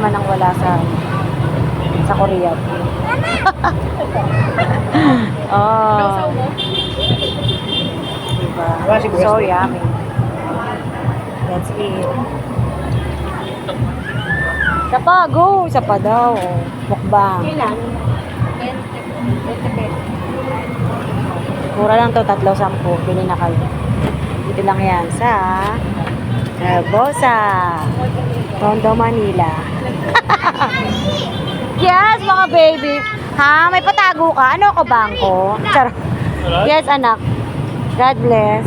naman ang wala sa Korea. Oh. Diba? So yummy. Let's eat. Isa pa, go! Isa pa daw. Mukbang. Ilan? Mura lang to, 3.10. Bili na kayo. Dito lang yan sa Herbosa, Tondo, Manila. Yes, mga baby. Ha? May patago ka? Ano ako, bangko? Charot. Yes, anak. God bless.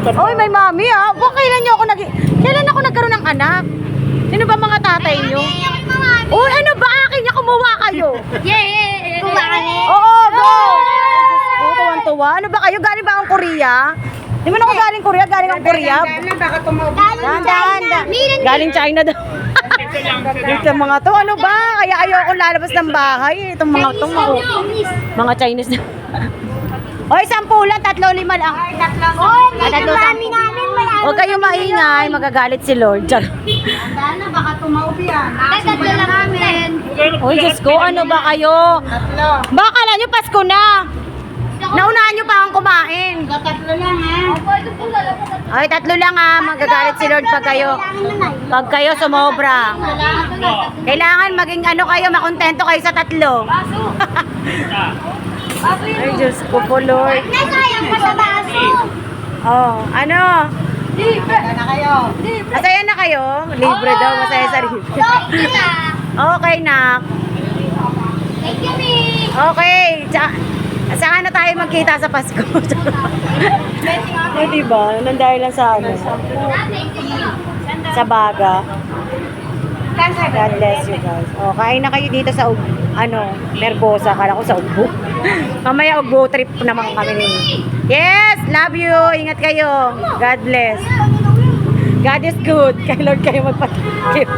Oy, may mami ah. Kailan ako nagkaroon ng anak? Sino ba mga tatay nyo? Uy, ano ba? Akin niya, kumuha kayo. Yeah! Oo, go! Tuwan-tuwa. Ano ba kayo? Galing ba akong Korea? Di mo na ako galing Korea? Galing akong Korea? Dahan. Galing China daw. Dito mga to, ano ba? Kaya ayoko lalabas ng bahay. Itong mga Chinese na. Hoy, 10 lang, 3-5 lang. Tatlo namin Huwag kayong maingay, magagalit si Lord. Baka tumaubi yan. Tatlo lang namin. Hoy, Diyos ko, ano ba kayo? Baka kala nyo Pasko na. Naunahan nyo pa akong kumain. Tatlo lang ha. Ay, 3 lang ah. Magagalit si Lord pag kayo sumobra. Kailangan maging ano kayo, makontento kayo sa 3. Ay, Diyos ko po, Lord. Nasayang pa sa baso. Oh, ano? Masaya na kayo? Libre daw, masaya sa libre. Okay, nak. Thank you, Nick. Okay. Saan na tayo magkita sa Pasko? Ay, diba? Nandahil lang sa ano? Sa baga. God bless you guys. Oh, kain na kayo dito sa Herbosa. Kala ko sa Ugbo. Mamaya Ugbo trip naman kami. Yes, love you. Ingat kayo. God bless. God is good. Kay Lord kayo magpatikip.